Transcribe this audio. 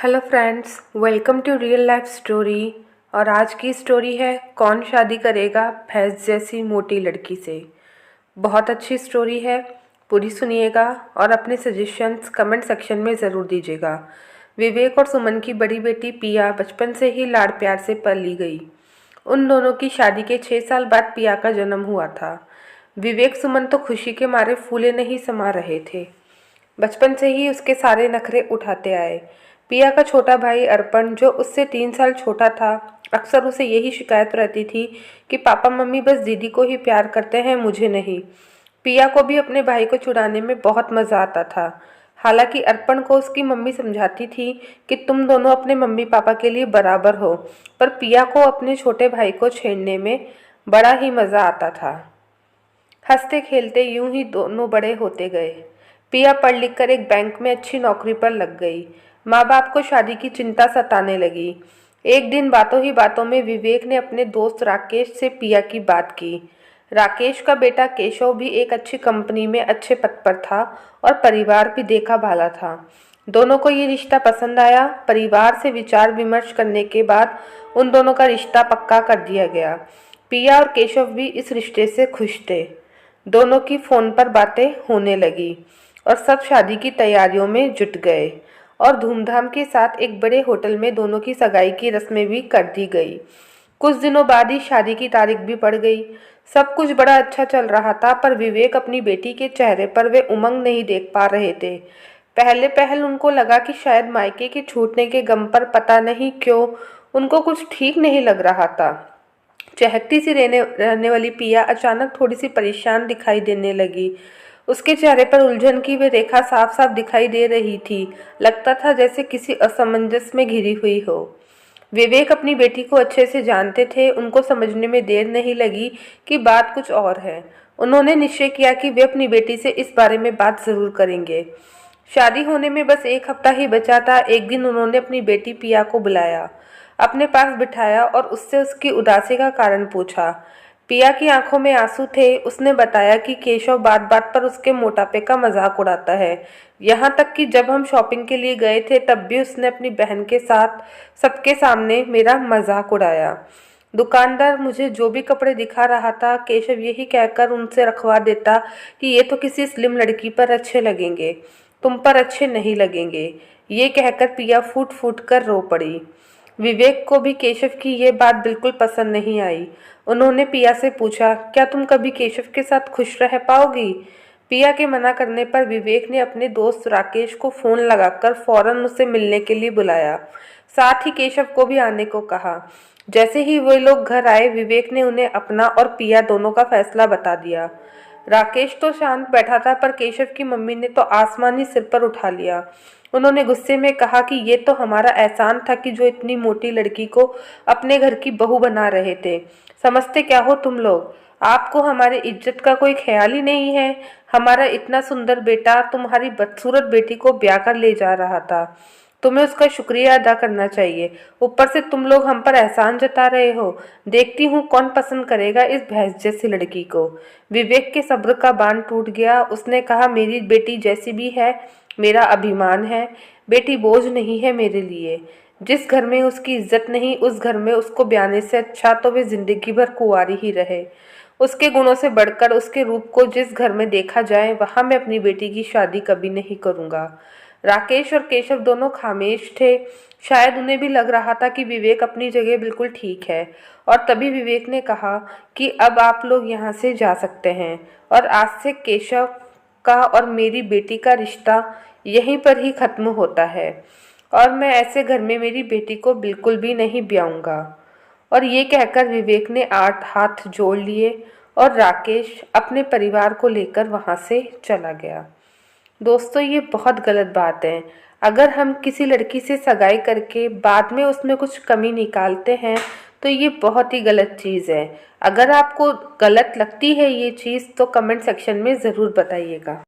Hello friends, welcome to real life story. और आज की स्टोरी है कौन शादी करेगा भैंस जैसी मोटी लड़की से। बहुत अच्छी स्टोरी है, पूरी सुनिएगा और अपने सजेशंस कमेंट सेक्शन में ज़रूर दीजिएगा। विवेक और सुमन की बड़ी बेटी पिया बचपन से ही लाड़ प्यार से पली गई। उन दोनों की शादी के 6 साल बाद पिया का जन्म हुआ था। विवेक सुमन तो खुशी के मारे फूले नहीं समा रहे थे। बचपन से ही उसके सारे नखरे उठाते आए। पिया का छोटा भाई अर्पण, जो उससे 3 साल छोटा था, अक्सर उसे यही शिकायत रहती थी कि पापा मम्मी बस दीदी को ही प्यार करते हैं, मुझे नहीं। पिया को भी अपने भाई को छुड़ाने में बहुत मज़ा आता था। हालांकि अर्पण को उसकी मम्मी समझाती थी कि तुम दोनों अपने मम्मी पापा के लिए बराबर हो, पर पिया को अपने छोटे भाई को छेड़ने में बड़ा ही मज़ा आता था। हंसते खेलते यूं ही दोनों बड़े होते गए। पिया पढ़ लिख कर एक बैंक में अच्छी नौकरी पर लग गई। माँ बाप को शादी की चिंता सताने लगी। एक दिन बातों ही बातों में विवेक ने अपने दोस्त राकेश से पिया की बात की। राकेश का बेटा केशव भी एक अच्छी कंपनी में अच्छे पद पर था और परिवार भी देखा भाला था। दोनों को ये रिश्ता पसंद आया। परिवार से विचार विमर्श करने के बाद उन दोनों का रिश्ता पक्का कर दिया गया। पिया और केशव भी इस रिश्ते से खुश थे। दोनों की फोन पर बातें होने लगी और सब शादी की तैयारियों में जुट गए और धूमधाम के साथ एक बड़े होटल में दोनों की सगाई की रस्में भी कर दी गई। कुछ दिनों बाद ही शादी की तारीख भी पड़ गई। सब कुछ बड़ा अच्छा चल रहा था, पर विवेक अपनी बेटी के चेहरे पर वे उमंग नहीं देख पा रहे थे। पहले पहल उनको लगा कि शायद मायके के छूटने के गम पर पता नहीं क्यों उनको कुछ ठीक नहीं लग रहा था। चहकती सी रहने वाली पिया अचानक थोड़ी सी परेशान दिखाई देने लगी। उसके चेहरे पर उलझन की वे रेखा साफ साफ दिखाई दे रही थी। लगता था जैसे किसी असमंजस में घिरी हुई हो। विवेक अपनी बेटी को अच्छे से जानते थे। उनको समझने में देर नहीं लगी कि बात कुछ और है। उन्होंने निश्चय किया कि वे अपनी बेटी से इस बारे में बात जरूर करेंगे। शादी होने में बस एक हफ्ता ही बचा था। एक दिन उन्होंने अपनी बेटी पिया को बुलाया, अपने पास बिठाया और उससे उसकी उदासी का कारण पूछा। पिया की आंखों में आंसू थे। उसने बताया कि केशव बात बात पर उसके मोटापे का मजाक उड़ाता है। यहाँ तक कि जब हम शॉपिंग के लिए गए थे तब भी उसने अपनी बहन के साथ सबके सामने मेरा मजाक उड़ाया। दुकानदार मुझे जो भी कपड़े दिखा रहा था, केशव यही कहकर उनसे रखवा देता कि ये तो किसी स्लिम लड़की पर अच्छे लगेंगे, तुम पर अच्छे नहीं लगेंगे। ये कहकर पिया फूट फूट कर रो पड़ी। विवेक को भी केशव की ये बात बिल्कुल पसंद नहीं आई। उन्होंने पिया से पूछा, क्या तुम कभी केशव के साथ खुश रह पाओगी? पिया के मना करने पर विवेक ने अपने दोस्त राकेश को फोन लगाकर फौरन उससे मिलने के लिए बुलाया। साथ ही केशव को भी आने को कहा। जैसे ही वे लोग घर आए, विवेक ने उन्हें अपना और पिया दोनों का फैसला बता दिया। राकेश तो शांत बैठा था, पर केशव की मम्मी ने तो आसमान ही सिर पर उठा लिया। उन्होंने गुस्से में कहा कि ये तो हमारा एहसान था कि जो इतनी मोटी लड़की को अपने घर की बहू बना रहे थे। समझते क्या हो तुम लोग? आपको हमारी इज्जत का कोई ख्याल ही नहीं है। हमारा इतना सुंदर बेटा तुम्हारी बदसूरत बेटी को ब्याह कर ले जा रहा था। तुम्हें उसका शुक्रिया अदा करना चाहिए। ऊपर से तुम लोग हम पर एहसान जता रहे हो। देखती हूँ कौन पसंद करेगा इस भैंस जैसी लड़की को। विवेक के सब्र का बांध टूट गया। उसने कहा, मेरी बेटी जैसी भी है मेरा अभिमान है। बेटी बोझ नहीं है मेरे लिए। जिस घर में उसकी इज्जत नहीं, उस घर में उसको ब्याने से अच्छा तो वे जिंदगी भर कुंवारी ही रहे। उसके गुणों से बढ़कर उसके रूप को जिस घर में देखा जाए, वहां मैं अपनी बेटी की शादी कभी नहीं करूंगा। राकेश और केशव दोनों खामोश थे। शायद उन्हें भी लग रहा था कि विवेक अपनी जगह बिल्कुल ठीक है। और तभी विवेक ने कहा कि अब आप लोग यहाँ से जा सकते हैं और आज से केशव का और मेरी बेटी का रिश्ता यहीं पर ही खत्म होता है और मैं ऐसे घर में मेरी बेटी को बिल्कुल भी नहीं ब्याऊंगा। और ये कहकर विवेक ने 8 हाथ जोड़ लिए और राकेश अपने परिवार को लेकर वहाँ से चला गया। दोस्तों, ये बहुत गलत बात है। अगर हम किसी लड़की से सगाई करके बाद में उसमें कुछ कमी निकालते हैं तो ये बहुत ही गलत चीज़ है। अगर आपको गलत लगती है ये चीज़ तो कमेंट सेक्शन में ज़रूर बताइएगा।